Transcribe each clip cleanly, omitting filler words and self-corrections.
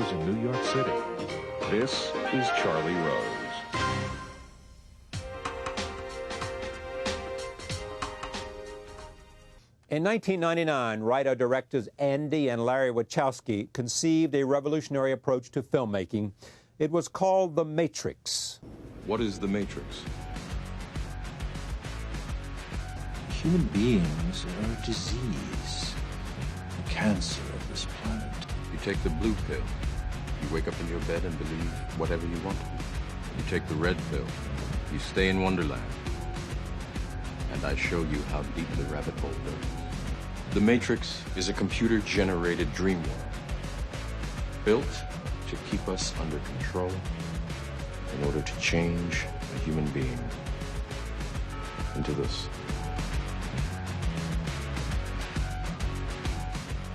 studios in New York City. This is Charlie Rose. In 1999, writer-directors Andy and Larry Wachowski conceived a revolutionary approach to filmmaking. It was called The Matrix. What is The Matrix? Human beings are a disease, a cancer of this planet. You take the blue pill. You wake up in your bed and believe whatever you want to. You take the red pill. You stay in Wonderland. And I show you how deep the rabbit hole goes. The Matrix is a computer-generated dream world, built to keep us under control in order to change a human being into this.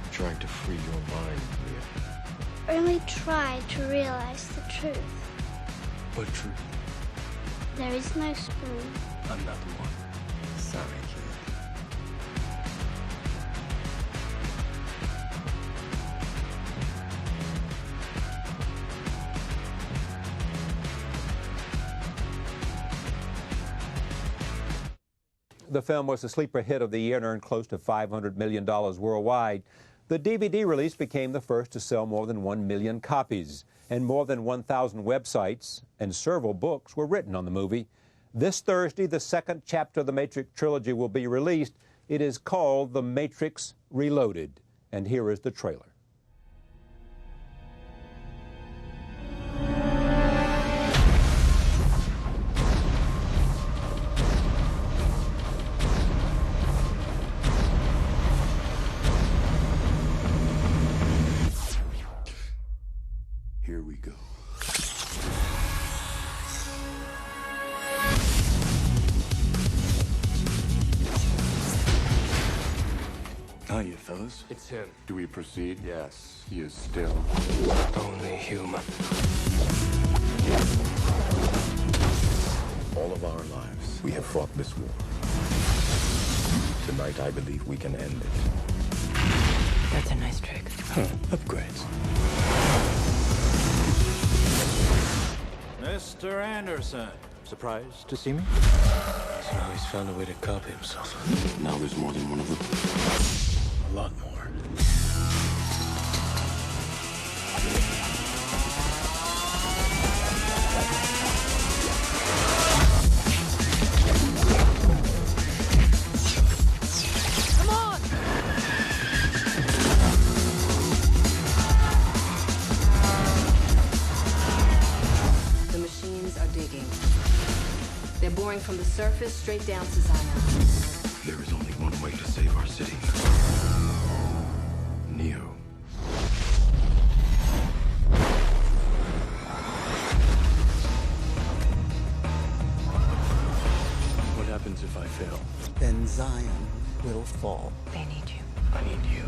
I'm trying to free your mind, Leah. Only try to realize the truth. What truth? There is no spoon. I'm not the one. Sorry, kid. The film was the sleeper hit of the year and earned close to $500 million worldwide. The DVD release became the first to sell more than 1 million copies, and more than 1,000 websites and several books were written on the movie. This Thursday, the second chapter of the Matrix trilogy will be released. It is called The Matrix Reloaded, and here is the trailer. Here we go. Hiya, fellas. It's him. Do we proceed? Yes. He is still Only human. All of our lives, we have fought this war. Tonight, I believe we can end it. That's a nice trick. Huh. Upgrades. Mr. Anderson, surprised to see me? So now he's found a way to copy himself. Now there's more than one of them. A lot more. They're boring from the surface straight down to Zion. There is only one way to save our city. Neo. What happens if I fail? Then Zion will fall. They need you. I need you.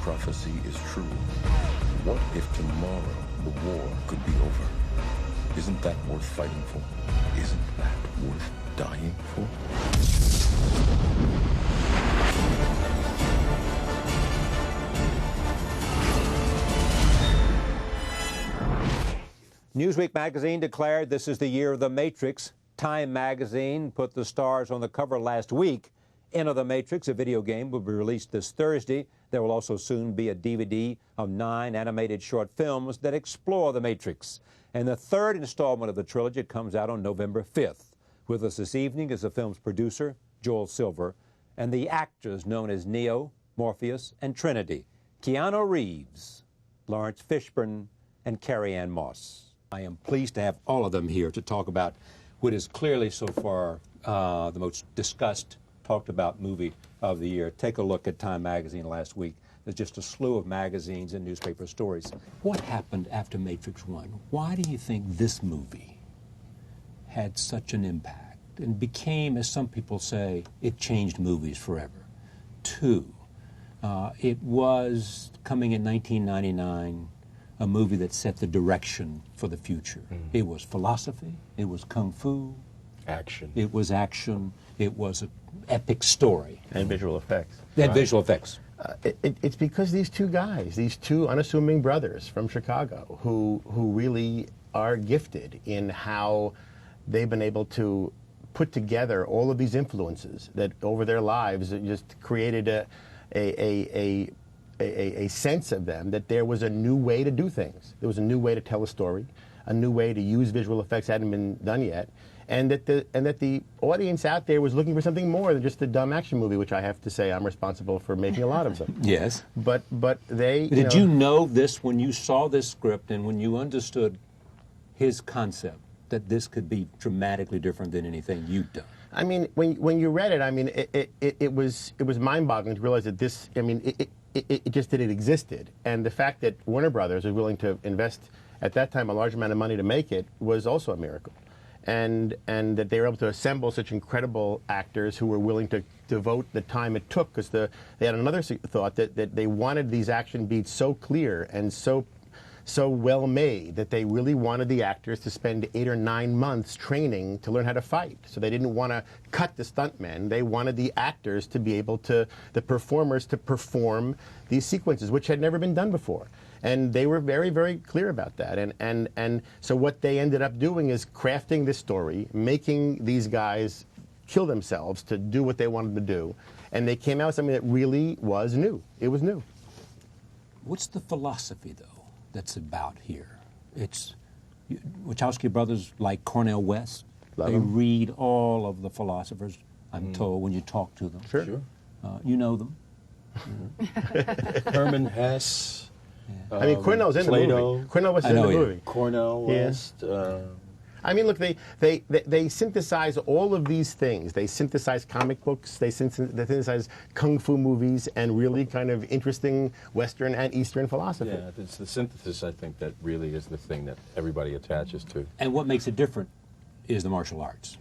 Prophecy is true. What if tomorrow the war could be over? Isn't that worth fighting for? Isn't that worth dying for? Newsweek magazine declared this is the year of The Matrix. Time magazine put the stars on the cover last week. Enter the Matrix, a video game, will be released this Thursday. There will also soon be a DVD of 9 animated short films that explore the Matrix. And the third installment of the trilogy comes out on November 5th. With us this evening is the film's producer, Joel Silver, and the actors known as Neo, Morpheus, and Trinity, Keanu Reeves, Lawrence Fishburne, and Carrie-Anne Moss. I am pleased to have all of them here to talk about what is clearly so far the most discussed, talked about movie of the year. Take a look at Time magazine last week. There's just a slew of magazines and newspaper stories. What happened after Matrix 1? Why do you think this movie had such an impact and became, as some people say, it changed movies forever? 2, it was coming in 1999, a movie that set the direction for the future. It was philosophy, it was kung fu, Action. it was action, it was an epic story. And visual effects. And visual effects. It's because these two guys, these two unassuming brothers from Chicago, who really are gifted in how they've been able to put together all of these influences that over their lives just created a sense of them that there was a new way to do things. There was a new way to tell a story, a new way to use visual effects that hadn't been done yet, and that the audience out there was looking for something more than just a dumb action movie, which I have to say I'm responsible for making a lot of them. Yes. But they... Did you know this when you saw this script and when you understood his concept, that this could be dramatically different than anything you'd done? I mean, when you read it, I mean, it was mind-boggling to realize that this, I mean, it just that it existed. And the fact that Warner Brothers was willing to invest, at that time, a large amount of money to make it was also a miracle. And that they were able to assemble such incredible actors who were willing to devote the time it took, because they had another thought that they wanted these action beats so clear and so well made that they really wanted the actors to spend 8 or 9 months training to learn how to fight. So they didn't want to cut the stuntmen. They wanted the actors to be able to, the performers to perform these sequences, which had never been done before. And they were very, very clear about that. And so what they ended up doing is crafting this story, making these guys kill themselves to do what they wanted to do. And they came out with something that really was new. It was new. What's the philosophy, though, that's about here? It's Wachowski brothers like Cornel West. They read all of the philosophers, I'm told, when you talk to them. Sure. You know them. Herman Hesse. I mean, Cornell's in the movie. Cornel West is in the movie. Cornel West. I mean, look, they synthesize all of these things. They synthesize comic books, they synthesize kung fu movies, and really kind of interesting Western and Eastern philosophy. Yeah, it's the synthesis, I think, that really is the thing that everybody attaches to. And what makes it different is the martial arts.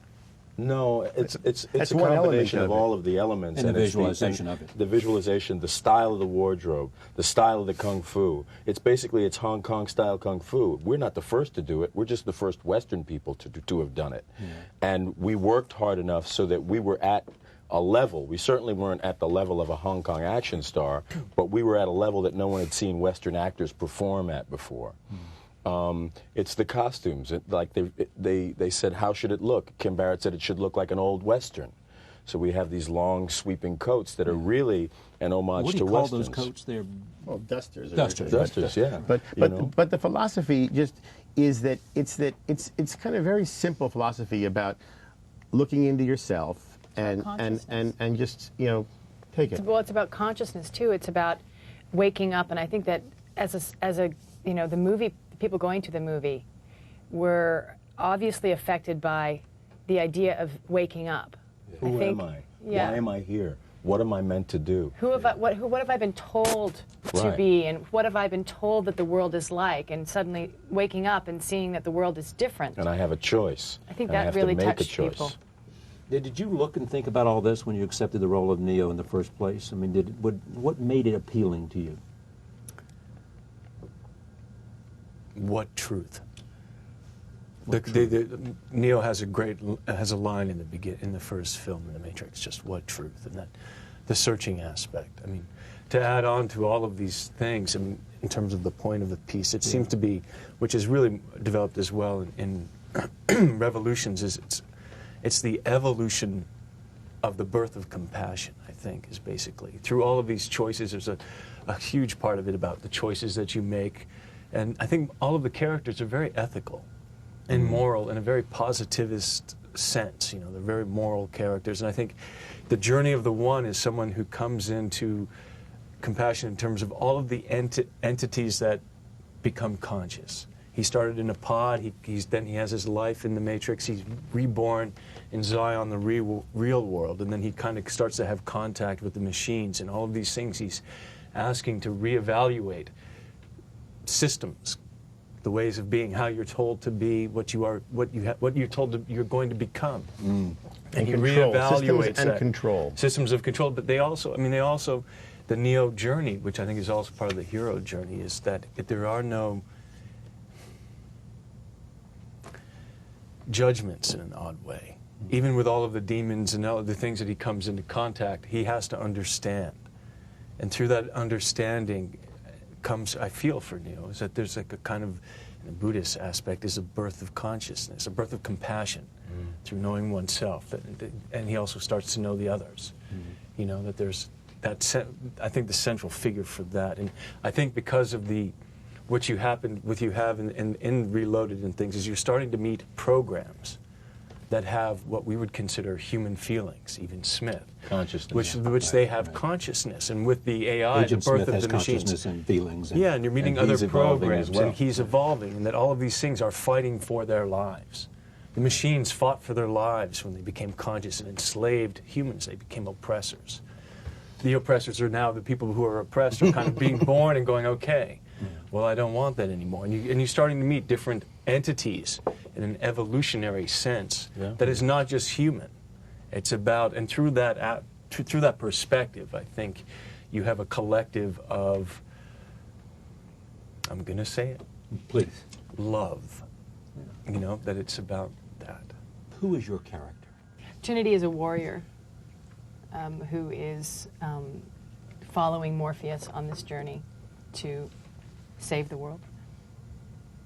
No, it's a one combination element of all of the elements. And the visualization of it. The visualization, the style of the wardrobe, the style of the kung fu. It's Hong Kong style kung fu. We're not the first to do it. We're just the first Western people to have done it. Yeah. And we worked hard enough so that we were at a level. We certainly weren't at the level of a Hong Kong action star, but we were at a level that no one had seen Western actors perform at before. It's the costumes. Like they said, how should it look? Kim Barrett said it should look like an old Western. So we have these long, sweeping coats that are really an homage to Westerns. What do you call those coats? They're dusters. Dusters, yeah. But the philosophy just is that it's kind of very simple philosophy about looking into yourself and just take it. Well, it's about consciousness too. It's about waking up, and I think that as a the movie. People going to the movie were obviously affected by the idea of waking up. Who am I? Yeah. Why am I here? What am I meant to do? What have I been told to be, and what have I been told that the world is like? And suddenly waking up and seeing that the world is different. And I have a choice. I think that really touched people. Did you look and think about all this when you accepted the role of Neo in the first place? I mean, what made it appealing to you? What truth? Neo has a line in the first film in The Matrix. Just what truth, and that the searching aspect. I mean, to add on to all of these things, in terms of the point of the piece, it seems to be, which is really developed as well in Revolutions, is it's the evolution of the birth of compassion. I think is basically through all of these choices. There's a huge part of it about the choices that you make. And I think all of the characters are very ethical and moral in a very positivist sense. They're very moral characters. And I think the journey of the one is someone who comes into compassion in terms of all of the entities that become conscious. He started in a pod. Then he has his life in the Matrix. He's reborn in Zion, the real world. And then he kind of starts to have contact with the machines and all of these things. He's asking to reevaluate systems, the ways of being, how you're told to be, what you're told you're going to become, and he reevaluates systems and control. Systems of control. But they also the Neo journey, which I think is also part of the hero journey, is that there are no judgments in an odd way. Even with all of the demons and all of the things that he comes into contact, he has to understand. And through that understanding comes, I feel for Neo, is that there's like a kind of, in the Buddhist aspect, is a birth of consciousness, a birth of compassion through knowing oneself. And he also starts to know the others. You know, that there's that, I think, the central figure for that. And I think because of what you have in Reloaded and things, is you're starting to meet programs that have what we would consider human feelings, even Smith. Consciousness. Which they have consciousness. And with the AI, Agent the birth Smith of has the machines. consciousness and feelings. Yeah, and you're meeting other programs, well. and he's evolving, and that all of these things are fighting for their lives. The machines fought for their lives when they became conscious and enslaved humans. They became oppressors. The oppressors are now the people who are oppressed are kind of being born and going, okay, well, I don't want that anymore. And you're starting to meet different entities in an evolutionary sense that is not just human. It's about, and through that perspective, I think you have a collective of, I'm going to say it, please, love. You know, that it's about that. Who is your character? Trinity is a warrior who is following Morpheus on this journey to save the world.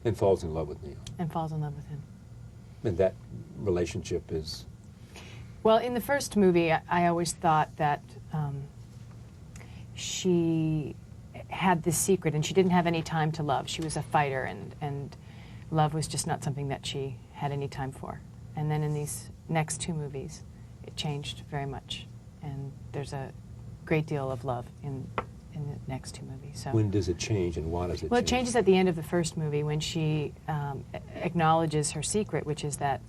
And falls in love with Neo. And falls in love with him. And that relationship is... Well, in the first movie, I always thought that she had this secret, and she didn't have any time to love. She was a fighter, and love was just not something that she had any time for. And then in these next two movies, it changed very much. And there's a great deal of love in the next two movies. So when does it change, and why does it change? Well, it changes at the end of the first movie when she acknowledges her secret, which is that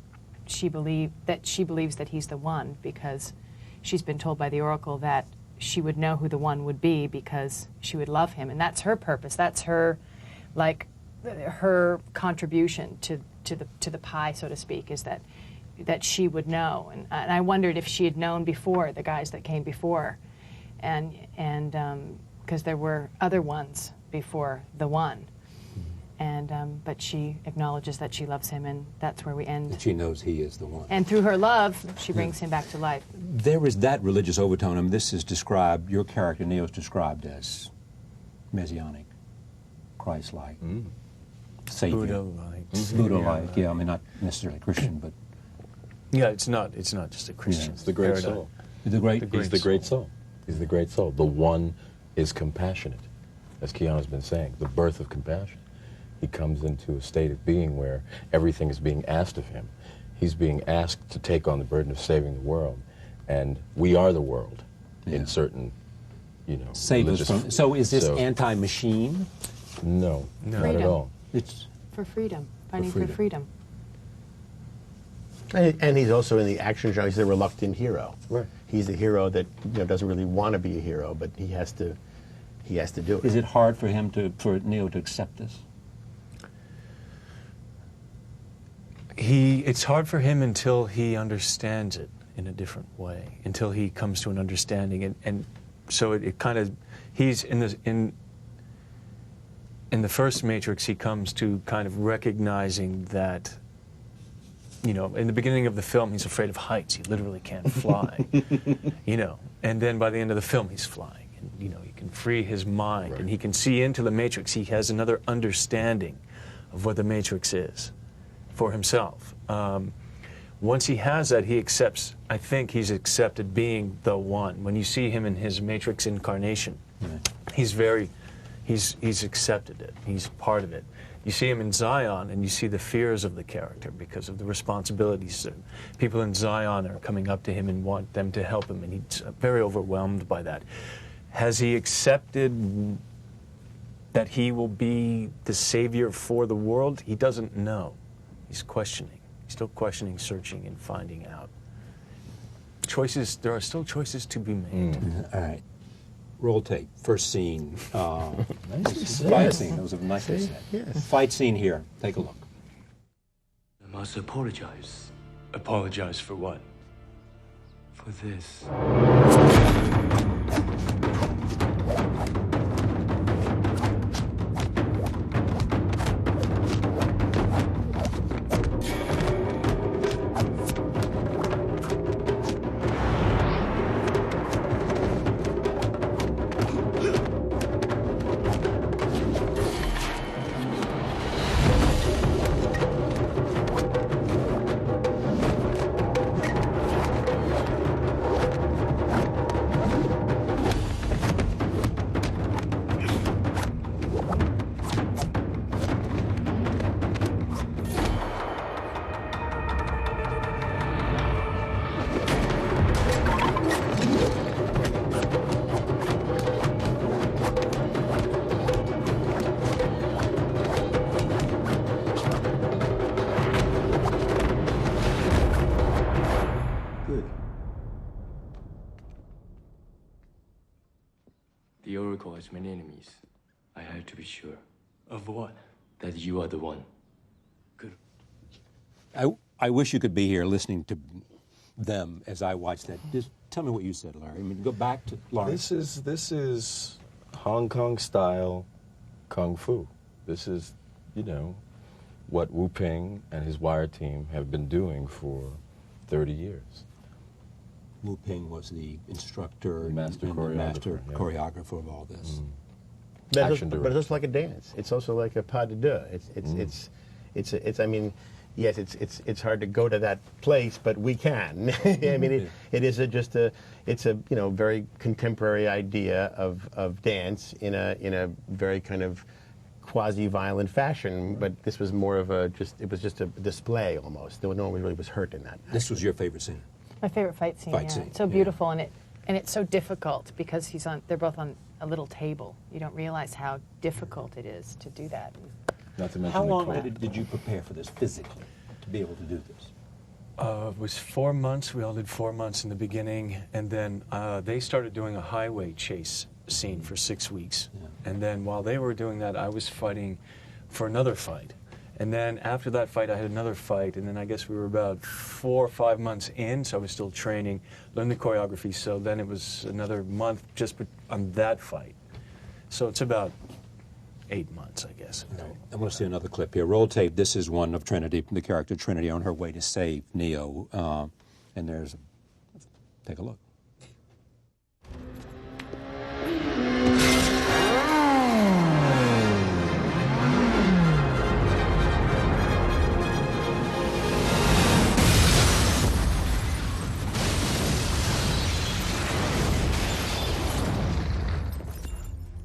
she believes that he's the one, because she's been told by the Oracle that she would know who the one would be because she would love him, and that's her purpose. That's her, like, her contribution to the pie, so to speak, is that she would know. And I wondered if she had known before the guys that came before, and because there were other ones before the one. And but she acknowledges that she loves him, and that's where we end. And she knows he is the one. And through her love, she brings him back to life. There is that religious overtone. I mean, this is described, your character, Neo, is described as messianic, Christ-like, Savior. Buddha-like. Buddha-like, yeah. I mean, not necessarily Christian, but... Yeah, it's not just a Christian. Yeah, it's the great soul. He's the great soul. He's the great soul. The one is compassionate, as Keanu's been saying, the birth of compassion. He comes into a state of being where everything is being asked of him. He's being asked to take on the burden of saving the world, and we are the world in certain, Save us from... So is this anti-machine? No, not Freedom. at all. It's for freedom, fighting for freedom. And he's also in the action genre. He's a reluctant hero. Right. He's the hero that doesn't really want to be a hero, but he has to do it. Is it hard for Neo to accept this? It's hard for him until he understands it in a different way, until he comes to an understanding, and so it kind of, he's in the first Matrix, he comes to kind of recognizing that, in the beginning of the film, he's afraid of heights. He literally can't fly, and then by the end of the film, he's flying, and he can free his mind, and he can see into the Matrix. He has another understanding of what the Matrix is for himself. Once he has that, he accepts, I think he's accepted being the one. When you see him in his Matrix incarnation, he's accepted it. He's part of it. You see him in Zion, and you see the fears of the character because of the responsibilities. People in Zion are coming up to him and want them to help him, and he's very overwhelmed by that. Has he accepted that he will be the savior for the world? He doesn't know. He's questioning. He's still questioning, searching, and finding out. There are still choices to be made. All right. Roll tape. First scene. Fight scene. That was a nicely said. Yes. Fight scene here. Take a look. I must apologize. Apologize for what? For this. The Oracle has many enemies. I have to be sure Of what? that you are the one. Good. I wish you could be here listening to them as I watch that. Just tell me what you said, Larry. I mean, go back to Lawrence. This is Hong Kong style kung fu. This is, you know, what Wu Ping and his Wire team have been doing for 30 years. Wu Ping was the instructor, Master and the choreographer, master yeah. choreographer of all this. But Action it's director. also like a dance. It's also like a pas de deux. It's I mean, yes, it's hard to go to that place, but we can. I mean, it's a you know, very contemporary idea of dance in a very kind of quasi-violent fashion. But this was more of it was just a display almost. No one really was hurt in that. This was your favorite scene. My favorite fight scene. Fight yeah. scene, It's so beautiful, and it's so difficult because they're both on a little table. You don't realize how difficult it is to do that. Not to mention How the long clap. did you prepare for this physically to be able to do this? It was 4 months. We all did 4 months in the beginning, and then they started doing a highway chase scene for 6 weeks. Yeah. And then while they were doing that, I was fighting for another fight. And then after that fight, I had another fight, and then I guess we were about 4 or 5 months in, so I was still training, learned the choreography, so then it was another month just on that fight. So it's about 8 months, I guess. I want to see another clip here. Roll tape. This is one of Trinity, the character Trinity, on her way to save Neo. And take a look.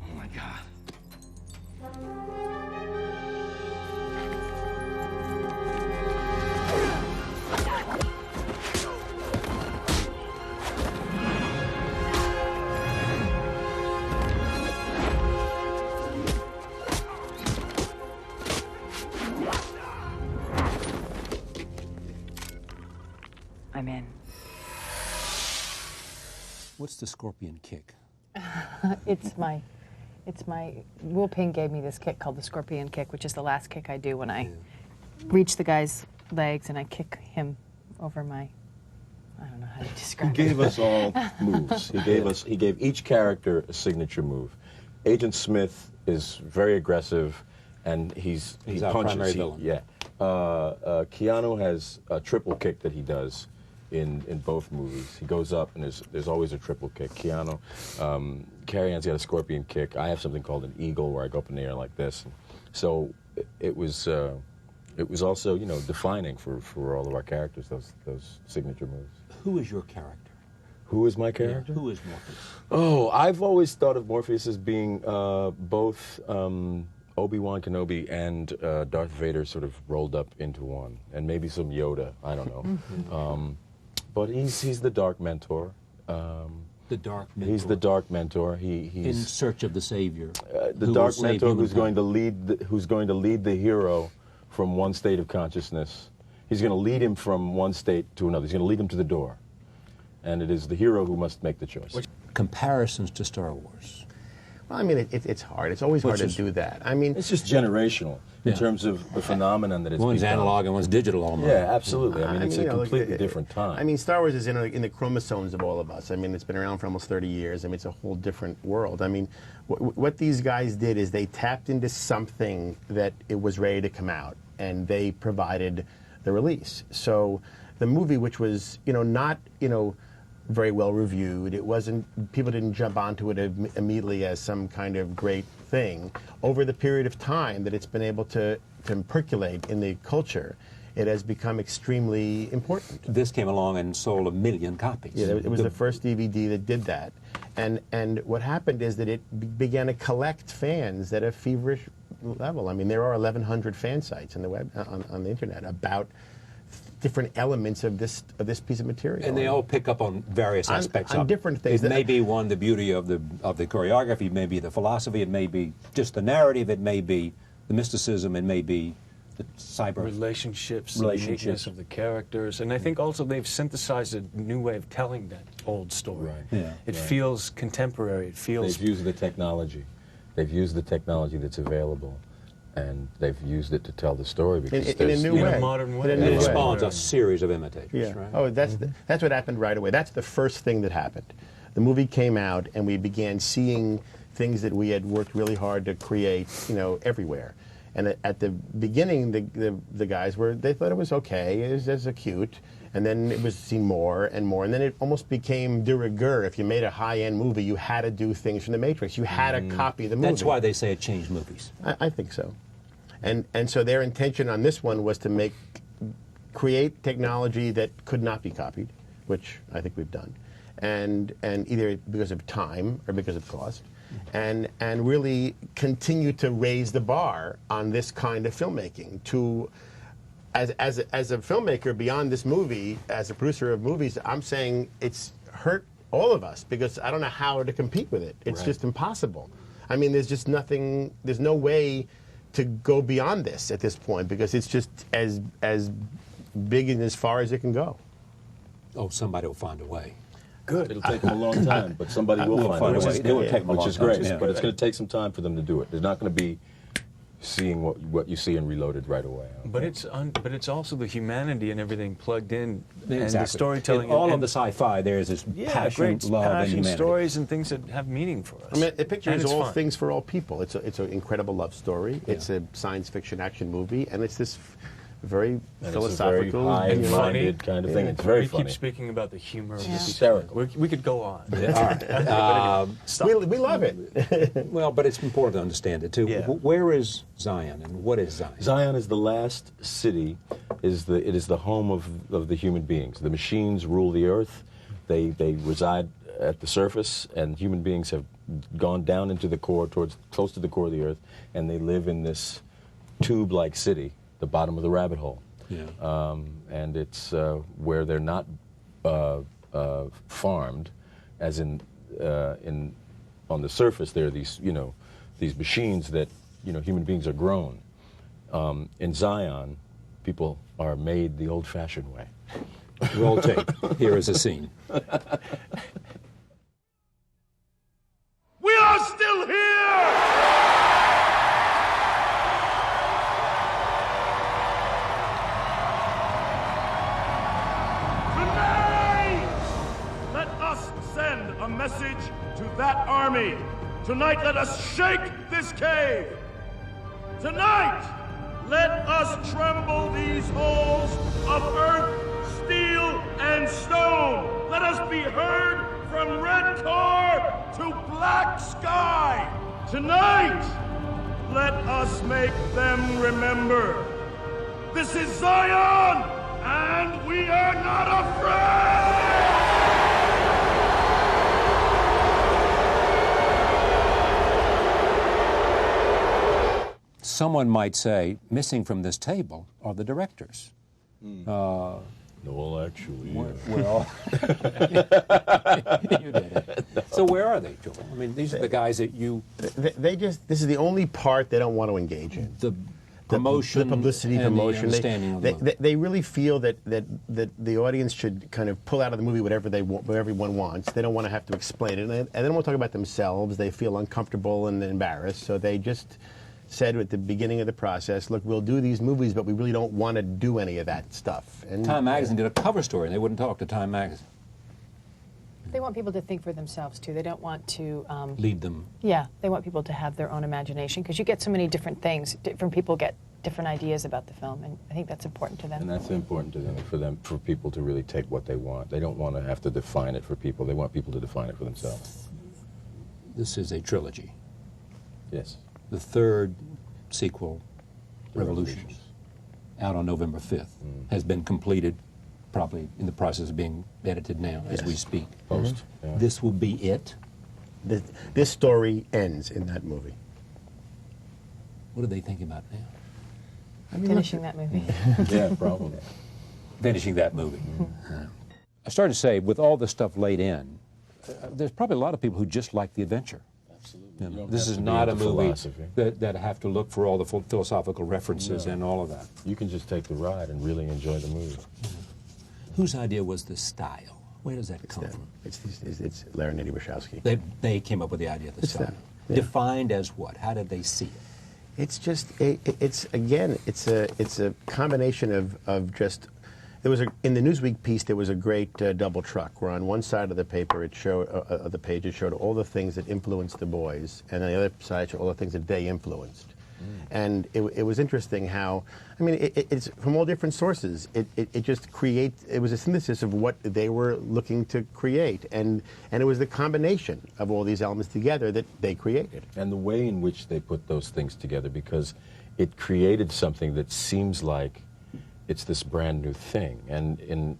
Oh my God. I'm in. What's the scorpion kick? It's my Wu Ping gave me this kick called the scorpion kick, which is the last kick I do when I reach the guy's legs and I kick him over my, I don't know how to He describe it. gave us all moves. He gave each character a signature move. Agent Smith is very aggressive, and he our punches. primary villain. Yeah. Keanu has a triple kick that he does in both movies. He goes up, and there's always a triple kick. Keanu, Carrie Ann's got a scorpion kick. I have something called an eagle, where I go up in the air like this. So it was also, you know, defining for all of our characters, those signature moves. Who is your character? Who is my character? Yeah, who is Morpheus? Oh, I've always thought of Morpheus as being both Obi-Wan Kenobi and Darth Vader sort of rolled up into one, and maybe some Yoda. I don't know. But he's the Dark Mentor. The Dark Mentor. He's the Dark Mentor. He's in search of the Savior. The Dark Mentor who's going to lead the hero from one state of consciousness. He's going to lead him from one state to another. He's going to lead him to the door. And it is the hero who must make the choice. Comparisons to Star Wars. Well, I mean, it's hard. It's always hard to do that. I mean, it's just generational in terms of the phenomenon that it's One's become. analog and one's digital almost. Yeah, absolutely. I mean, it's a you know, completely different time. I mean, Star Wars is in the chromosomes of all of us. I mean, it's been around for almost 30 years. I mean, it's a whole different world. I mean, what these guys did is they tapped into something that it was ready to come out, and they provided the release. So the movie, which was, you know, not, you know, very well reviewed. It wasn't, people didn't jump onto it immediately as some kind of great thing. Over the period of time that it's been able to percolate in the culture, it has become extremely important. This came along and sold 1 million copies. Yeah, it was the first DVD that did that. And what happened is that it began to collect fans at a feverish level. I mean, there are 1,100 fan sites on the web, on the internet about different elements of this piece of material, and they all pick up on various aspects on of different things. It may be one, the beauty of the choreography, it may be the philosophy, it may be just the narrative, it may be the mysticism, it may be the cyber relationships, the uniqueness of the characters, and I think also they've synthesized a new way of telling that old story. Right. Yeah. It feels contemporary. It feels. They've used the technology. They've used the technology that's available, and they've used it to tell the story because in a new way, in a modern way. In a It new way. spawns a series of imitators, Yeah. right? Oh, that's that's what happened right away. That's the first thing that happened. The movie came out, and we began seeing things that we had worked really hard to create, you know, everywhere. And at the beginning, the guys they thought it was okay, it was cute, and then it was seen more and more, and then it almost became de rigueur. If you made a high-end movie, you had to do things from The Matrix. You had to copy the movie. That's why they say it changed movies. I think so. And so their intention on this one was to create technology that could not be copied, which I think we've done, and either because of time or because of cost, and really continue to raise the bar on this kind of filmmaking. As a filmmaker beyond this movie, as a producer of movies, I'm saying it's hurt all of us because I don't know how to compete with it. It's just impossible. I mean, there's just nothing. There's no way to go beyond this at this point because it's just as big and as far as it can go. Oh, somebody will find a way. Good. It'll take them a long time, but somebody will find a way. Which is great, but it's going to take some time for them to do it. They're not going to be seeing what you see in Reloaded right away. But it's also the humanity and everything plugged in, and Exactly. the storytelling. In all of the sci-fi, there's this passion, great love, and passion humanity. stories and things that have meaning for us. I mean, the picture And is it's all fun. things for all people. It's an incredible love story. It's a science fiction action movie, and it's this very philosophical, and funny kind of thing. It's very funny. We keep speaking about the humor. It's hysterical. We could go on. All right. We love it. Well, but it's important to understand it too. Yeah. Where is Zion, and what is Zion? Zion is the last city. It is the home of the human beings. The machines rule the earth. They reside at the surface, and human beings have gone down into the core, close to the core of the earth, and they live in this tube-like city, the bottom of the rabbit hole. Yeah. And it's where they're not farmed, as in on the surface. There are these machines that human beings are grown. In Zion, people are made the old-fashioned way. Roll tape. Here is a scene. We are still here! Let us send a message to that army. Tonight, let us shake this cave. Tonight, let us tremble these halls of earth, steel, and stone. Let us be heard from red car to black sky. Tonight, let us make them remember. This is Zion, and we are not afraid! Someone might say, missing from this table are the directors. No, well, actually, well, you did it. So where are they, Joel? I mean, these are the guys that you... This is the only part they don't want to engage in. The promotion, the publicity, and promotion. The understanding of the movie. They really feel that the audience should kind of pull out of the movie whatever everyone wants. They don't want to have to explain it, and they don't want to talk about themselves. They feel uncomfortable and embarrassed, so they just said at the beginning of the process, look, we'll do these movies, but we really don't want to do any of that stuff. And Time Magazine did a cover story, and they wouldn't talk to Time Magazine. They want people to think for themselves, too. They don't want to... lead them. Yeah, they want people to have their own imagination, because you get so many different things. Different people get different ideas about the film, and I think that's important to them. And that's important to them, for people to really take what they want. They don't want to have to define it for people. They want people to define it for themselves. This is a trilogy. Yes. The third sequel, Revolutions, out on November 5th, has been completed, probably in the process of being edited now as we speak. Post. Yeah. This will be it? This story ends in that movie. What are they thinking about now? I mean, Finishing that movie. Yeah, probably. Finishing that movie. I started to say, with all this stuff laid in, there's probably a lot of people who just like the adventure. Absolutely. This is not a movie that have to look for all the philosophical references and all of that. You can just take the ride and really enjoy the movie. Whose idea was the style? Where does that come from? It's Larry and Eddie Wachowski. They came up with the idea of the style. Them. Yeah. Defined as what? How did they see it? It's just it's a combination of just. There was in the Newsweek piece there was a great double truck where on one side of the paper it showed the page it showed all the things that influenced the boys, and on the other side showed all the things that they influenced. And it was interesting how, I mean, it's from all different sources. It just it was a synthesis of what they were looking to create. And it was the combination of all these elements together that they created. And the way in which they put those things together, because it created something that seems like it's this brand new thing. And in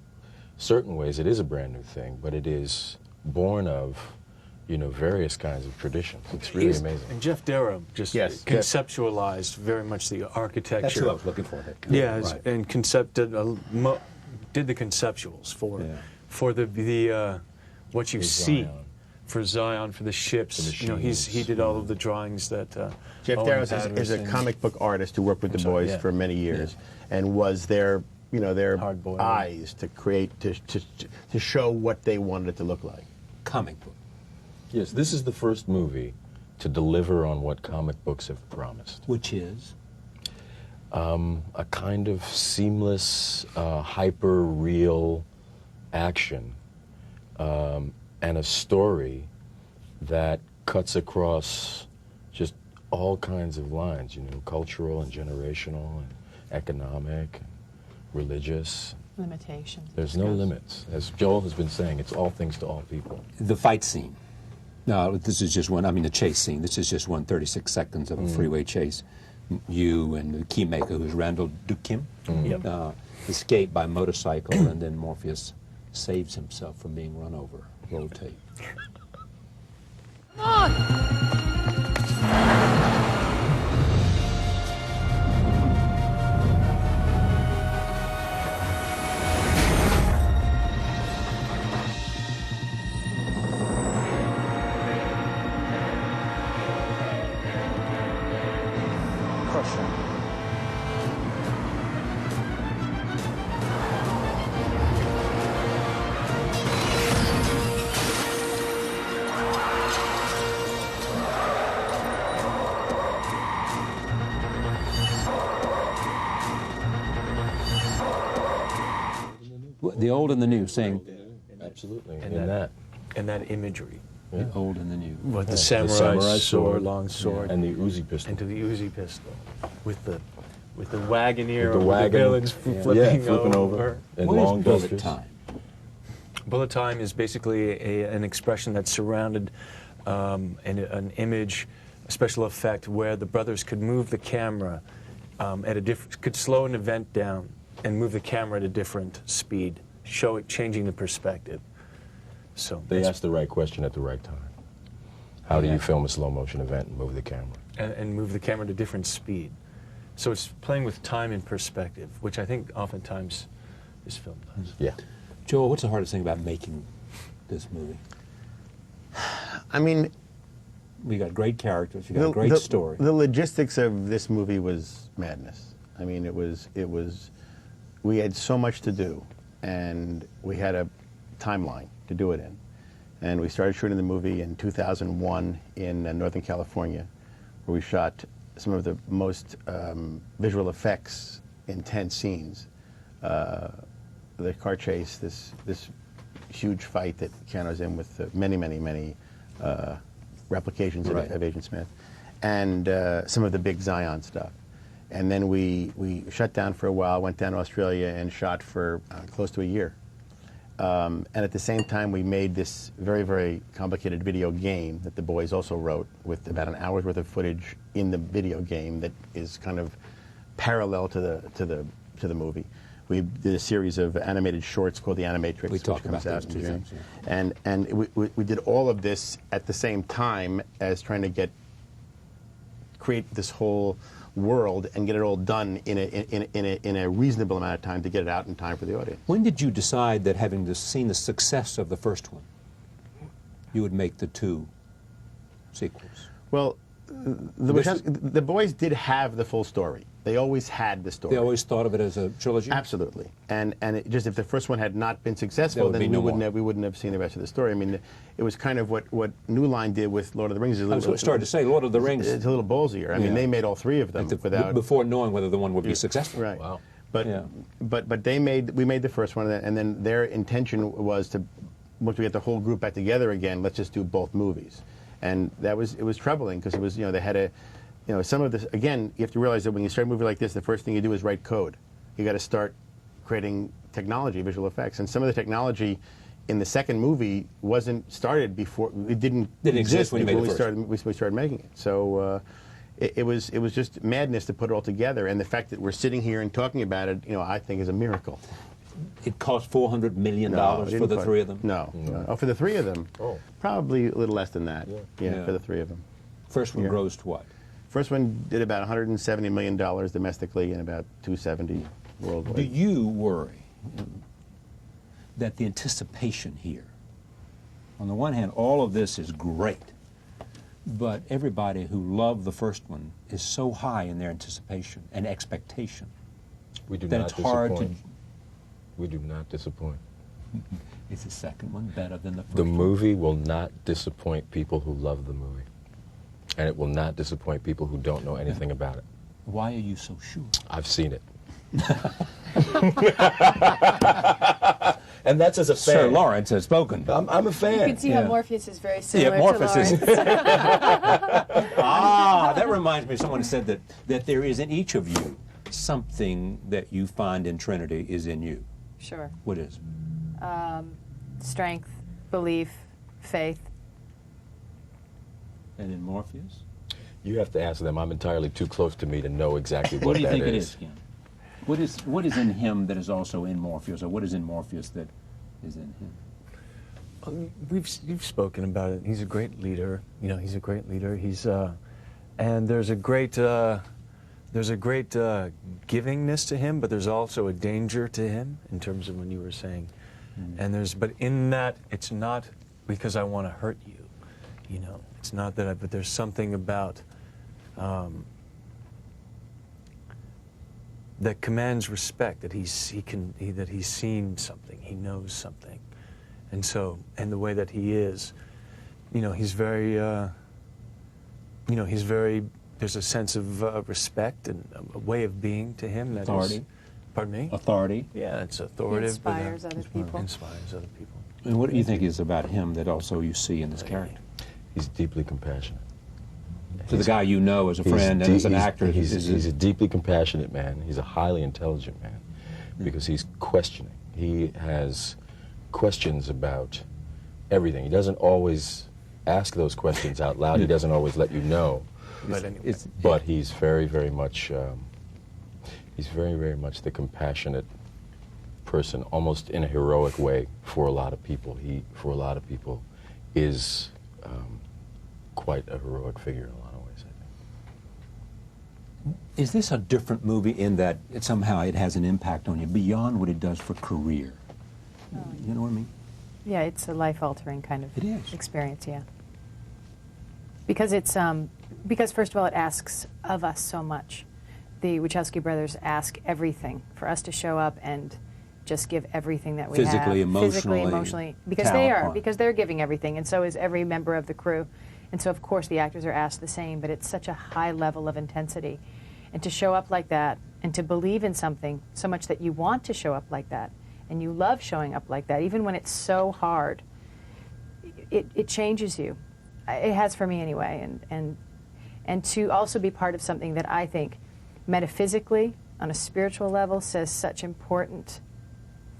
certain ways it is a brand new thing, but it is born of, you know, various kinds of traditions. It's really amazing. And Jeff Darrow just conceptualized very much the architecture. That's what I was looking for. Yeah, right. And did the conceptuals for the what you see for Zion, for the ships. You know, he did all of the drawings that. Jeff Darrow is a comic book artist who worked with the boys for many years, and was their eyes to create to show what they wanted it to look like. Comic book. Yes, this is the first movie to deliver on what comic books have promised. Which is? A kind of seamless, hyper-real action and a story that cuts across just all kinds of lines, you know, cultural and generational and economic and religious. Limitations. There's no limits. As Joel has been saying, it's all things to all people. The fight scene. No, this is just one, I mean the chase scene. This is just 36 seconds of a freeway chase. You and the keymaker, who's Randall Dukim, escape by motorcycle, and then Morpheus saves himself from being run over. Roll tape. Come on! The old and the new, saying. Absolutely, and that imagery. The old and the new. With the samurai sword, long sword, and the Uzi pistol, and to the Uzi pistol, with the Wagoneer, with the wagon, the villains flipping over, and what long is bullet dusters. time? Bullet time is basically an expression that's surrounded an image, a special effect where the brothers could move the camera could slow an event down and move the camera at a different speed, changing the perspective. So they asked the right question at the right time. How do you film a slow motion event and move the camera? And move the camera at a different speed. So it's playing with time and perspective, which I think oftentimes this film does. Yeah. Joel, what's the hardest thing about making this movie? I mean, we got great characters, you got a great story. The logistics of this movie was madness. I mean, it was. We had so much to do, and we had a timeline to do it in. And we started shooting the movie in 2001 in Northern California, where we shot some of the most visual effects, intense scenes. The car chase, this huge fight that Keanu's in with many replications of Agent Smith, and some of the big Zion stuff. And then we shut down for a while, went down to Australia and shot for close to a year. And at the same time, we made this very, very complicated video game that the boys also wrote, with about an hour's worth of footage in the video game that is kind of parallel to the movie. We did a series of animated shorts called The Animatrix, which comes out in June. And we did all of this at the same time as trying to create this whole world and get it all done in a reasonable amount of time to get it out in time for the audience. When did you decide that, having seen the success of the first one, you would make the two sequels? Well, the boys did have the full story. They always had the story. They always thought of it as a trilogy? Absolutely. And just if the first one had not been successful, then we wouldn't have seen the rest of the story. I mean, it was kind of what New Line did with Lord of the Rings. I was starting to say, Lord of the Rings. It's a little ballsier. I mean, they made all three of them before knowing whether the one would be successful. Right. Wow. But we made the first one, and then their intention was to, once we get the whole group back together again, let's just do both movies. And it was troubling because it was, they had a, some of this, again, you have to realize that when you start a movie like this, the first thing you do is write code. You got to start creating technology, visual effects. And some of the technology in the second movie wasn't started before, it didn't exist when you made it first. We started making it. So it was just madness to put it all together. And the fact that we're sitting here and talking about it, I think is a miracle. It cost $400 million for the three of them? No. Oh, for the three of them? Oh. Probably a little less than that. Yeah, for the three of them. First one grossed what? First one did about $170 million domestically and about $270 worldwide. Do you worry that the anticipation here, on the one hand, all of this is great, but everybody who loved the first one is so high in their anticipation and expectation we do that not it's disappoint. hard to... We do not disappoint. Is the second one better than the first The one? movie will not disappoint people who love the movie. And it will not disappoint people who don't know anything about it. Why are you so sure? I've seen it. And that's as a fan. Sir Lawrence has spoken. I'm a fan. You can see how Morpheus is very similar to Morpheus Lawrence. is. That reminds me, someone said that there is in each of you something that you find in Trinity is in you. Sure. What is? Strength, belief, faith. And in Morpheus? You have to ask them. I'm entirely too close to me to know exactly what What do you that think is. it is, Ken? What is in him that is also in Morpheus, or what is in Morpheus that is in him? You've spoken about it. He's a great leader. He's a great leader. He's and there's a great givingness to him, but there's also a danger to him in terms of when you were saying. And but in that, it's not because I want to hurt you. It's not that but there's something about that commands respect, that he's seen something, he knows something. And the way that he is, he's very, there's a sense of respect and a way of being to him. That authority. Is, pardon me? Authority. Yeah, it's authoritative. He inspires other people. Inspires other people. And what do you think is about him that also you see in this character? He's deeply compassionate. To the guy you know as a friend and as an actor. He's a deeply compassionate man. He's a highly intelligent man because he's questioning. He has questions about everything. He doesn't always ask those questions out loud. He doesn't always let you know. But he's very, very much the compassionate person, almost in a heroic way for a lot of people. He, for a lot of people, is quite a heroic figure in a lot of ways, I think. Is this a different movie in that somehow it has an impact on you beyond what it does for career? You know what I mean? Yeah, it's a life-altering kind of experience, yeah. Because it's, because first of all, it asks of us so much. The Wachowski brothers ask everything for us to show up and just give everything that we have. Physically, emotionally. Because they are, because they're giving everything, and so is every member of the crew. And so, of course, the actors are asked the same, but it's such a high level of intensity. And to show up like that, and to believe in something so much that you want to show up like that, and you love showing up like that, even when it's so hard, it changes you. It has for me anyway. And to also be part of something that I think metaphysically, on a spiritual level, says such important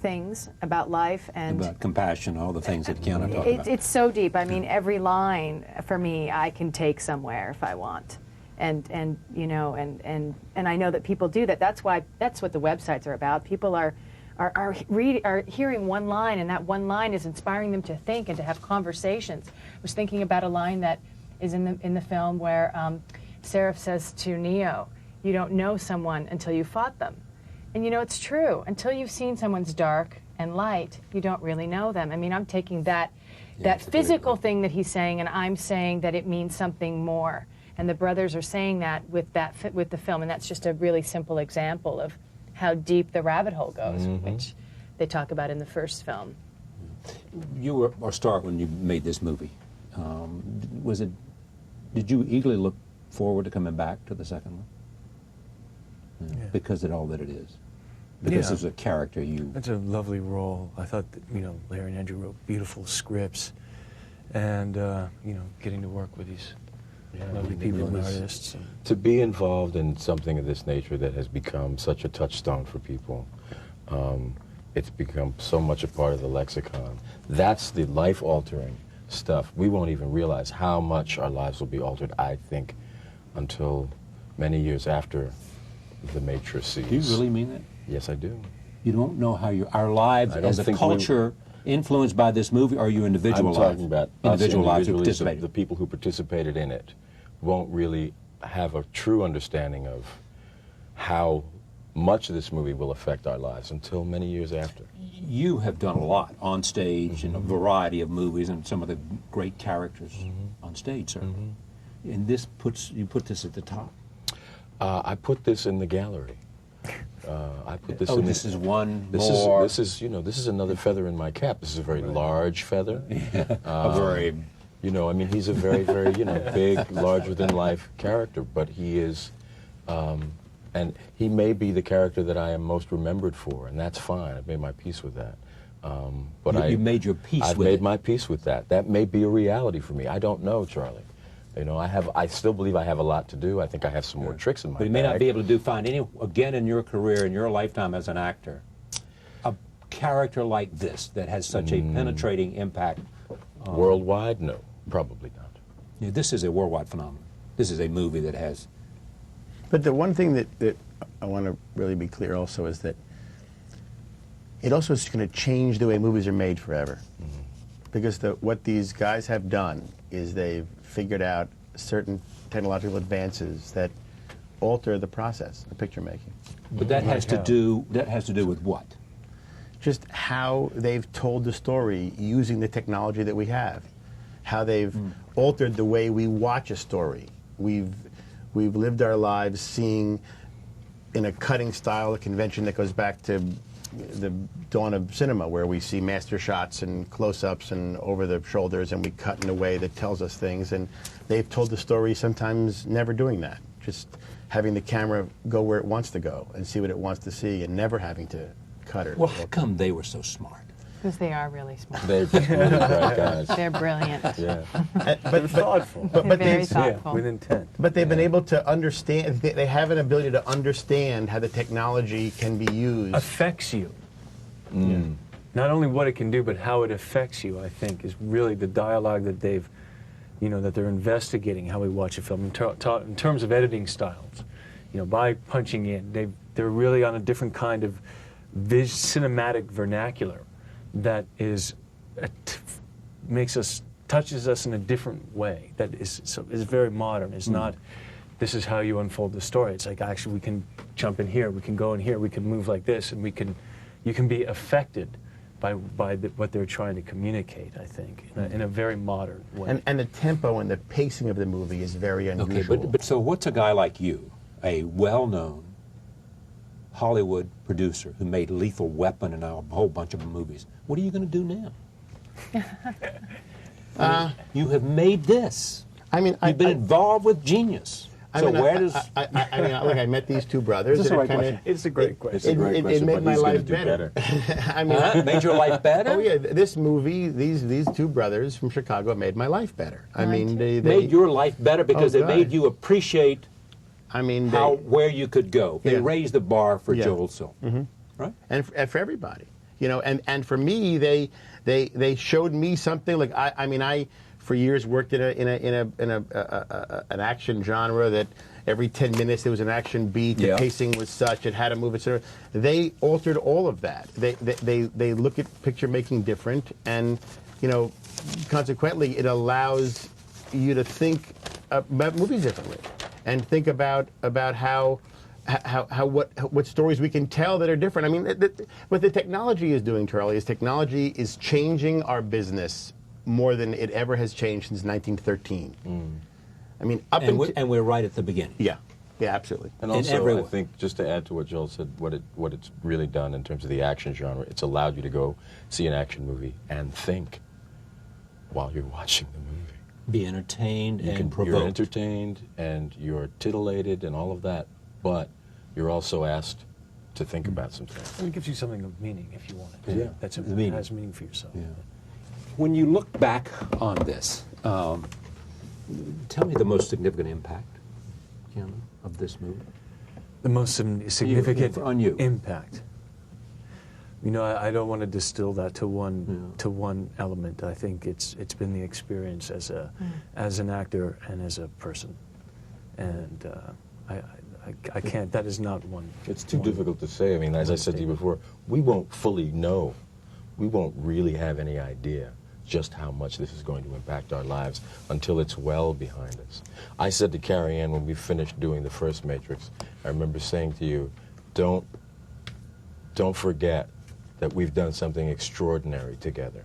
things about life and about compassion, all the things that Keanu talked about. It's so deep. I mean, every line for me, I can take somewhere if I want, and I know that people do that. That's what the websites are about. People are hearing one line, and that one line is inspiring them to think and to have conversations. I was thinking about a line that is in the film where Seraph says to Neo, "You don't know someone until you fought them." And it's true. Until you've seen someone's dark and light, you don't really know them. I mean, I'm taking that that physical thing that he's saying, and I'm saying that it means something more. And the brothers are saying that with the film, and that's just a really simple example of how deep the rabbit hole goes, which they talk about in the first film. You were a star when you made this movie. Did you eagerly look forward to coming back to the second one? Yeah. Because of all that it is. Because it's a character you... It's a lovely role. I thought that, Larry and Andrew wrote beautiful scripts, and, getting to work with these lovely people and artists. To be involved in something of this nature that has become such a touchstone for people, it's become so much a part of the lexicon. That's the life-altering stuff. We won't even realize how much our lives will be altered, I think, until many years after the matrices. Do you really mean that? Yes, I do. You don't know how our lives as a culture influenced by this movie, or your individual lives? I'm talking about individual lives who individually, participated. the people who participated in it won't really have a true understanding of how much this movie will affect our lives until many years after. You have done a lot on stage in a variety of movies and some of the great characters on stage, certainly. And you put this at the top. I put this in the gallery. I put this. in this is one this more. This is another feather in my cap. This is a very large feather. A very. He's a very, very, big, larger-than-life character, but he is, and he may be the character that I am most remembered for, and that's fine. I've made my peace with that. But you made your peace I've with made it. my peace with that. That may be a reality for me. I don't know, Charlie. I still believe I have a lot to do. I think I have some more tricks in my But you may bag. not be able to find any, again in your career, in your lifetime as an actor, a character like this that has such a penetrating impact. Worldwide? No, probably not. Yeah, this is a worldwide phenomenon. This is a movie that has... But the one thing that I want to really be clear also is that it also is going to change the way movies are made forever. Because what these guys have done is they've figured out certain technological advances that alter the process of picture making. But that has to do with what? Just how they've told the story using the technology that we have. How they've altered the way we watch a story. We've lived our lives seeing in a cutting style, a convention that goes back to the dawn of cinema, where we see master shots and close-ups and over the shoulders, and we cut in a way that tells us things. And they've told the story sometimes never doing that, just having the camera go where it wants to go and see what it wants to see, and never having to cut it. Well, how come they were so smart? Because they are really smart. They're really bright guys. They're brilliant. Yeah. But thoughtful. They're very thoughtful. With intent. But they've been able to understand, they have an ability to understand how the technology can be used. Affects you. Not only what it can do, but how it affects you, I think, is really the dialogue that they've, that they're investigating how we watch a film in terms of editing styles. By punching in, they're really on a different kind of cinematic vernacular that is touches us in a different way. That is very modern. It's not, this is how you unfold the story. It's like, actually, we can jump in here, we can go in here, we can move like this, and you can be affected by what they're trying to communicate, I think, in a very modern way. And the tempo and the pacing of the movie is very unusual. Okay, but so what's a guy like you, a well-known Hollywood producer who made Lethal Weapon and a whole bunch of movies, what are you going to do now? You have made this. You've been involved with genius. Where does... I met these two brothers. It's a great question. It made my life better. Made your life better? Oh yeah, this movie, these two brothers from Chicago made my life better. They made your life better because it made you appreciate where you could go. They raised the bar for Joel Silver, right? And for everybody, and for me, they showed me something. Like I for years worked in an action genre that every 10 minutes there was an action beat. The pacing was such, it had to move, etc. They altered all of that. They look at picture making different, and consequently it allows you to think about movies differently and think about how what stories we can tell that are different. What the technology is doing, Charlie, is technology is changing our business more than it ever has changed since 1913. I mean, and we're right at the beginning. Yeah, yeah, absolutely. And also, I think, just to add to what Joel said, what it's really done in terms of the action genre, it's allowed you to go see an action movie and think while you're watching the movie. Be entertained and provoked. You're entertained and you're titillated and all of that, but you're also asked to think about some things. And it gives you something of meaning if you want it. Yeah, That's the it meaning. has meaning for yourself. Yeah. When you look back on this, tell me the most significant impact, of this movie. The most significant on you. impact. You know, I don't want to distill that to one element. I think it's been the experience as an actor and as a person, and I can't. That is not one. It's too difficult to say. I mean, as I said to you before, we won't fully know. We won't really have any idea just how much this is going to impact our lives until it's well behind us. I said to Carrie Ann when we finished doing the first Matrix, I remember saying to you, don't forget that we've done something extraordinary together.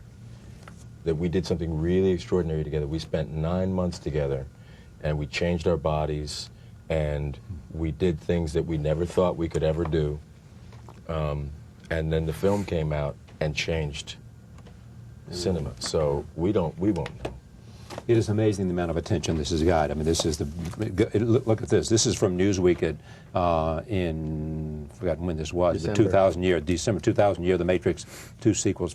That we did something really extraordinary together. We spent 9 months together, and we changed our bodies, and we did things that we never thought we could ever do. And then the film came out and changed cinema. So we won't know. It is amazing the amount of attention this has got. I mean, this is look at this. This is from Newsweek in, forgotten when this was, the 2000 year, December 2000 year, The Matrix, 2 sequels,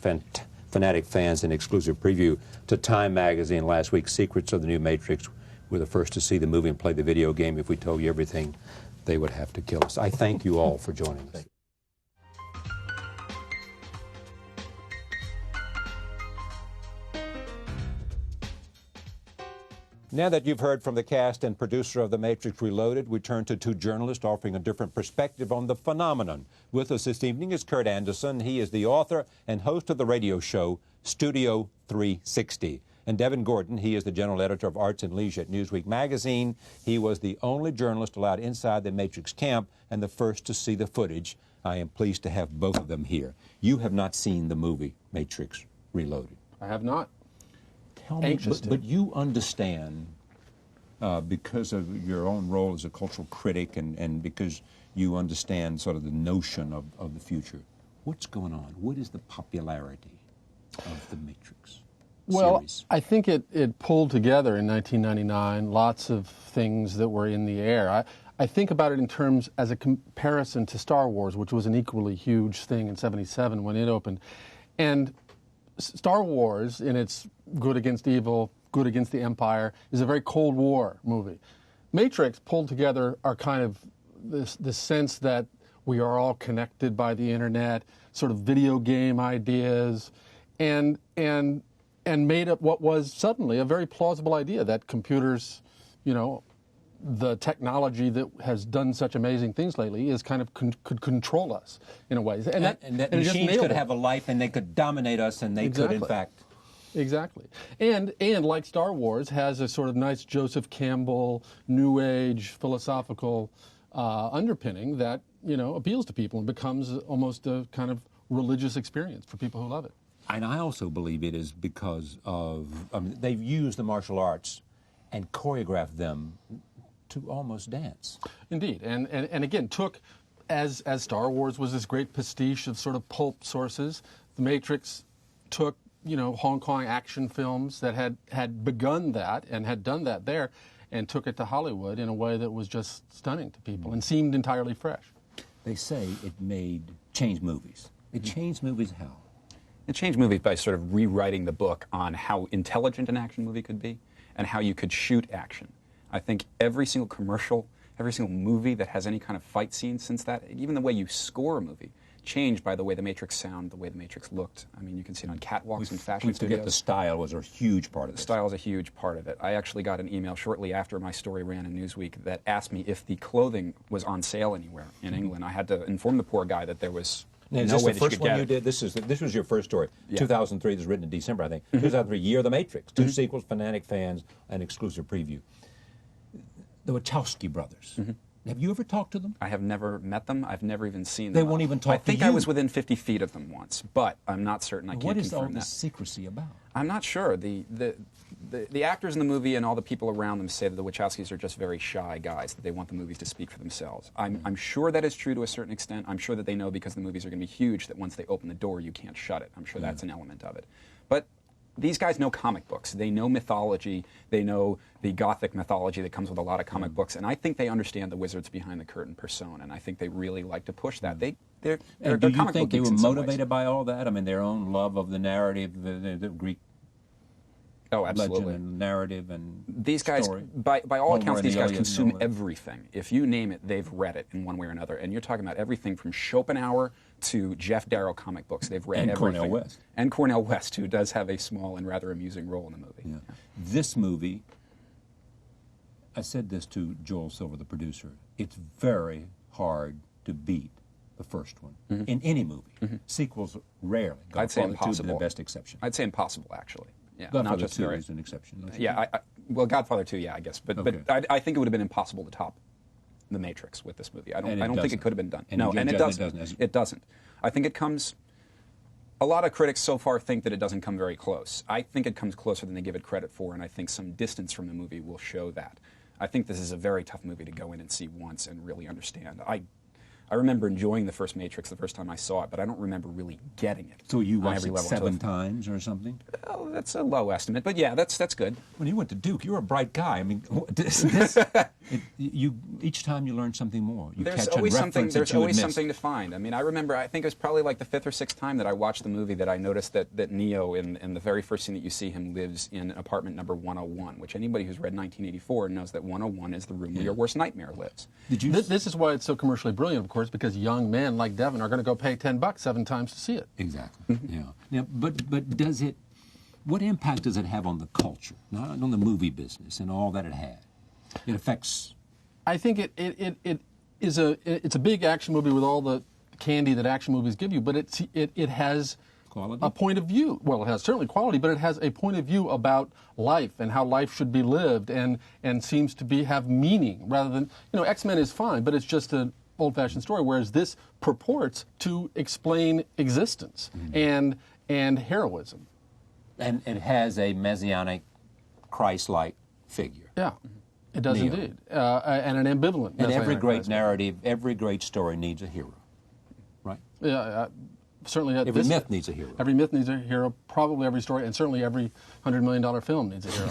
fanatic fans, an exclusive preview to Time magazine last week. Secrets of the new Matrix. We're the first to see the movie and play the video game. If we told you everything, they would have to kill us. I thank you all for joining us. Now that you've heard from the cast and producer of The Matrix Reloaded, we turn to 2 journalists offering a different perspective on the phenomenon. With us this evening is Kurt Anderson. He is the author and host of the radio show Studio 360. And Devin Gordon, he is the general editor of Arts and Leisure at Newsweek magazine. He was the only journalist allowed inside the Matrix camp and the first to see the footage. I am pleased to have both of them here. You have not seen the movie Matrix Reloaded. I have not. Tell me, but you understand, because of your own role as a cultural critic and because you understand sort of the notion of the future, what's going on? What is the popularity of the Matrix series? I think it pulled together in 1999 lots of things that were in the air. I think about it in terms as a comparison to Star Wars, which was an equally huge thing in '77 when it opened. And Star Wars, in its good against evil, good against the Empire, is a very Cold War movie. Matrix pulled together our kind of this sense that we are all connected by the internet, sort of video game ideas, and made up what was suddenly a very plausible idea that computers, you know, the technology that has done such amazing things lately is kind of could control us in a way. And that machines could have a life and they could dominate us and they could, in fact. Exactly. And like Star Wars, has a sort of nice Joseph Campbell, New Age, philosophical underpinning that, you know, appeals to people and becomes almost a kind of religious experience for people who love it. And I also believe it is because of, they've used the martial arts and choreographed them to almost dance. Indeed, and again, took, as Star Wars was this great pastiche of sort of pulp sources, The Matrix took, you know, Hong Kong action films that had begun that and had done that there, and took it to Hollywood in a way that was just stunning to people and seemed entirely fresh. They say it changed movies. It changed movies how? It changed movies by sort of rewriting the book on how intelligent an action movie could be and how you could shoot action. I think every single commercial, every single movie that has any kind of fight scene since that, even the way you score a movie, changed by the way the Matrix sounded, the way the Matrix looked. I mean, you can see it on catwalks and fashion studios. We forget the style was a huge part of it. The style is a huge part of it. I actually got an email shortly after my story ran in Newsweek that asked me if the clothing was on sale anywhere in England. I had to inform the poor guy that there was now, no way that you could get it. Did? This was your first story. Yeah. 2003, this was written in December, I think. 2003, Year of the Matrix. 2 sequels, fanatic fans, an exclusive preview. The Wachowski brothers. Have you ever talked to them? I have never met them. I've never even seen They them. won't even talk to you? I think I was within 50 feet of them once, but I'm not certain. I can't What is confirm all that. this secrecy about? I'm not sure. The actors in the movie and all the people around them say that the Wachowskis are just very shy guys, that they want the movies to speak for themselves. I'm sure that is true to a certain extent. I'm sure that they know because the movies are going to be huge that once they open the door, you can't shut it. I'm sure that's an element of it. But these guys know comic books. They know mythology. They know the Gothic mythology that comes with a lot of comic books. And I think they understand the wizards behind the curtain persona. And I think they really like to push that. They're And do you comic think book they geeks were in some ways. motivated by all that? I mean, their own love of the narrative, the Greek absolutely. legend and narrative and these guys, story. by all Homer accounts, and these the guys Iliad and consume all that. everything. If you name it, they've read it in one way or another. And you're talking about everything from Schopenhauer to Jeff Darrow comic books. They've read And everything. Cornel West. And Cornel West, who does have a small and rather amusing role in the movie. Yeah. This movie, I said this to Joel Silver, the producer, it's very hard to beat the first one in any movie. Sequels rarely. I'd say Godfather 2 impossible. be the best exception. I'd say impossible, actually. Yeah, Godfather not just 2 very. is an exception. don't you Yeah, think? well, Godfather 2, yeah, I guess. But Okay. I think it would have been impossible to top The Matrix with this movie. I don't And it think it doesn't. could have been done. And No, you and it judge doesn't. It doesn't. I think it comes. A lot of critics so far think that it doesn't come very close. I think it comes closer than they give it credit for, and I think some distance from the movie will show that. I think this is a very tough movie to go in and see once and really understand. I remember enjoying the first Matrix the first time I saw it, but I don't remember really getting it. So you on watched every it level 7 until- times or something? Oh, that's a low estimate, but yeah, that's good. When you went to Duke, you were a bright guy. I mean, each time you learn something more. You There's catch always a something. reference that There's you had always missed. something to find. I mean, I remember. I think it was probably like the 5th or 6th time that I watched the movie that I noticed that Neo, in the very first scene that you see him, lives in apartment number 101. Which anybody who's read 1984 knows that 101 is the room where your worst nightmare lives. Did you? This is why it's so commercially brilliant, of course, because young men like Devin are going to go pay $10 7 times to see it. Exactly. Yeah. Now, but does it? What impact does it have on the culture, not on the movie business and all that it had? It affects. I think it is it's a big action movie with all the candy that action movies give you, but it has quality? A point of view. Well, it has certainly quality, but it has a point of view about life and how life should be lived, and seems to have meaning rather than X-Men is fine, but it's just an old-fashioned story, whereas this purports to explain existence and heroism. And it has a messianic, Christ-like figure. Yeah, it does Neo. indeed, and an ambivalent. And every messianic great Christ. narrative, every great story needs a hero, right? Yeah, certainly. Every myth needs a hero. Every myth needs a hero. Probably every story, and certainly every $100 million film needs a hero.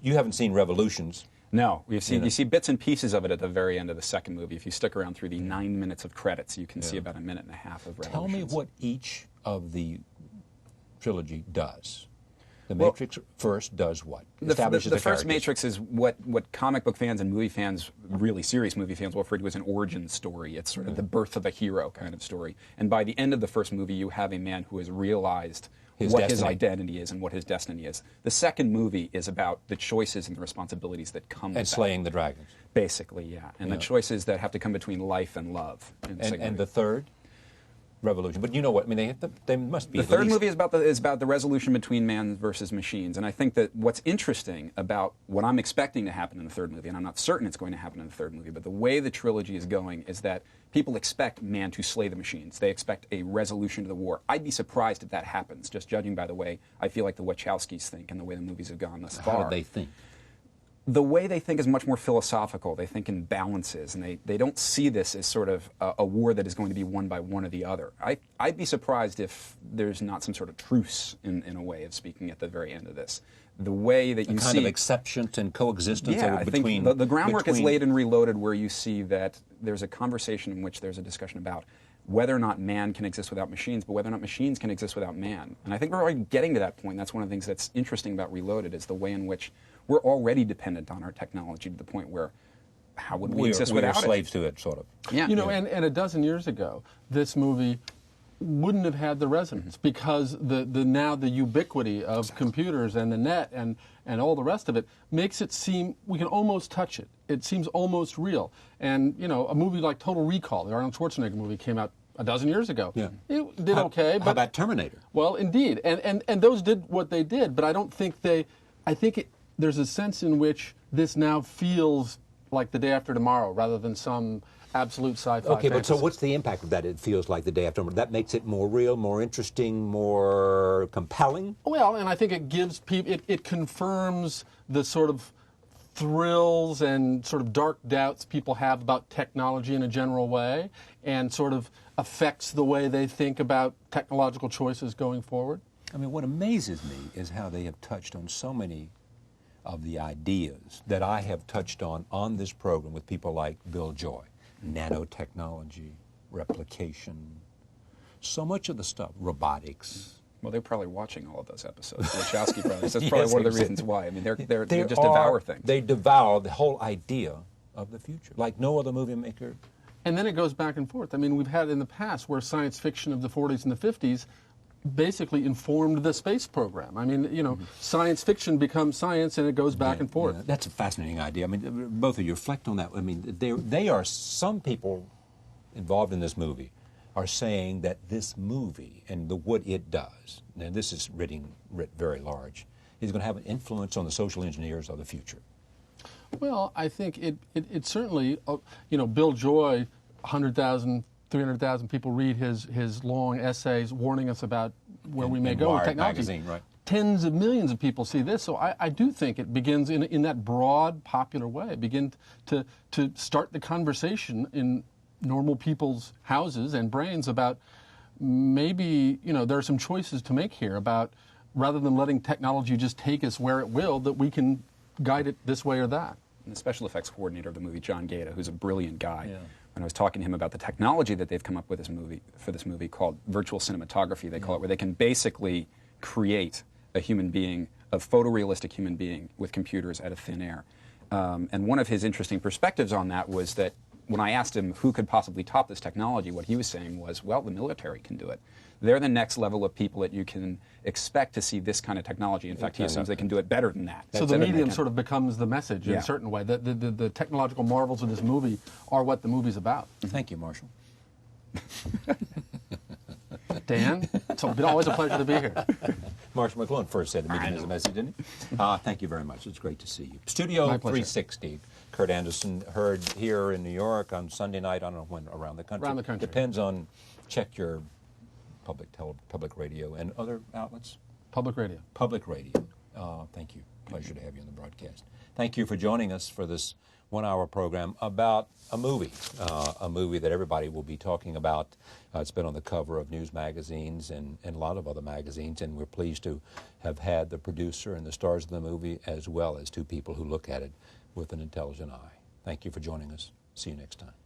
You haven't seen Revolutions? No, you see bits and pieces of it at the very end of the second movie. If you stick around through the 9 minutes of credits, you can see about a minute and a half of Tell Revolutions. me what each of the trilogy does. The Matrix first does what? Establishes The first characters. Matrix is what comic book fans and movie fans, really serious movie fans, will refer to as an origin story. It's sort of the birth of a hero kind of story. And by the end of the first movie, you have a man who has realized what his identity is and what his destiny is. The second movie is about the choices and the responsibilities that come with And slaying the dragons. Basically, yeah. And the choices that have to come between life and love. And the third? Revolution. But you know what? I mean, they must be. The third movie is about the resolution between man versus machines, and I think that what's interesting about what I'm expecting to happen in the third movie, and I'm not certain it's going to happen in the third movie, but the way the trilogy is going is that people expect man to slay the machines. They expect a resolution to the war. I'd be surprised if that happens, just judging by the way I feel like the Wachowskis think and the way the movies have gone thus far. How do they think? The way they think is much more philosophical. They think in balances, and they don't see this as sort of a war that is going to be won by one or the other. I'd be surprised if there's not some sort of truce, in a way of speaking, at the very end of this. The way that you see... A kind of acceptance and coexistence I between... think the groundwork is laid and reloaded, where you see that there's a conversation in which there's a discussion about whether or not man can exist without machines, but whether or not machines can exist without man. And I think we're already getting to that point. That's one of the things that's interesting about Reloaded, is the way in which we're already dependent on our technology to the point where how would we exist without it? We're slaves to it, sort of. Yeah. And a dozen years ago, this movie wouldn't have had the resonance because the ubiquity of computers and the net and all the rest of it makes it seem we can almost touch it. It seems almost real. And a movie like Total Recall, the Arnold Schwarzenegger movie, came out a dozen years ago. Yeah. It did okay. How about Terminator? Well, indeed, and those did what they did, but I don't think I think there's a sense in which this now feels like the day after tomorrow rather than some absolute sci-fi Okay, but so fantasy. what's the impact of that? It feels like the day after tomorrow. That makes it more real, more interesting, more compelling? Well, and I think it gives people, it confirms the sort of thrills and sort of dark doubts people have about technology in a general way, and sort of affects the way they think about technological choices going forward. I mean, what amazes me is how they have touched on so many of the ideas that I have touched on this program with people like Bill Joy. Nanotechnology, replication, so much of the stuff, robotics. Well, they're probably watching all of those episodes. The Wachowski brothers. That's probably one of the reasons why. I mean, they just devour things. They devour the whole idea of the future, like no other movie maker. And then it goes back and forth. I mean, we've had in the past where science fiction of the 40s and the 50s basically informed the space program. I mean, you know, science fiction becomes science and it goes back and forth. Yeah, that's a fascinating idea. I mean, both of you reflect on that. I mean, they are, some people involved in this movie are saying that this movie and what it does, and this is writ very large, is going to have an influence on the social engineers of the future. Well, I think it certainly, you know, Bill Joy, 100,000, 300,000 people read his long essays warning us about where we may go with technology. Magazine, right. Tens of millions of people see this, so I do think it begins in that broad, popular way. Begin to start the conversation in normal people's houses and brains about maybe, you know, there are some choices to make here about, rather than letting technology just take us where it will, that we can guide it this way or that. And the special effects coordinator of the movie, John Gaeta, who's a brilliant guy, when I was talking to him about the technology that they've come up with for this movie called virtual cinematography, they call it, where they can basically create a human being, a photorealistic human being with computers out of thin air. And one of his interesting perspectives on that was that when I asked him who could possibly top this technology, what he was saying was, well, the military can do it. They're the next level of people that you can expect to see this kind of technology. In fact, he assumes they can do it better than that. So the medium sort of becomes the message in a certain way. The technological marvels of this movie are what the movie's about. Thank you, Marshall. Dan, it's always a pleasure to be here. Marshall McLuhan first said the medium is a message, didn't he? Thank you very much. It's great to see you. Studio 360. Kurt Anderson heard here in New York on Sunday night. I don't know when, around the country. Around the country. Depends on, check your public radio and other outlets. Public radio. Public radio. Thank you. Pleasure to have you on the broadcast. Thank you for joining us for this one-hour program about a movie that everybody will be talking about. It's been on the cover of news magazines and a lot of other magazines, and we're pleased to have had the producer and the stars of the movie, as well as two people who look at it with an intelligent eye. Thank you for joining us. See you next time.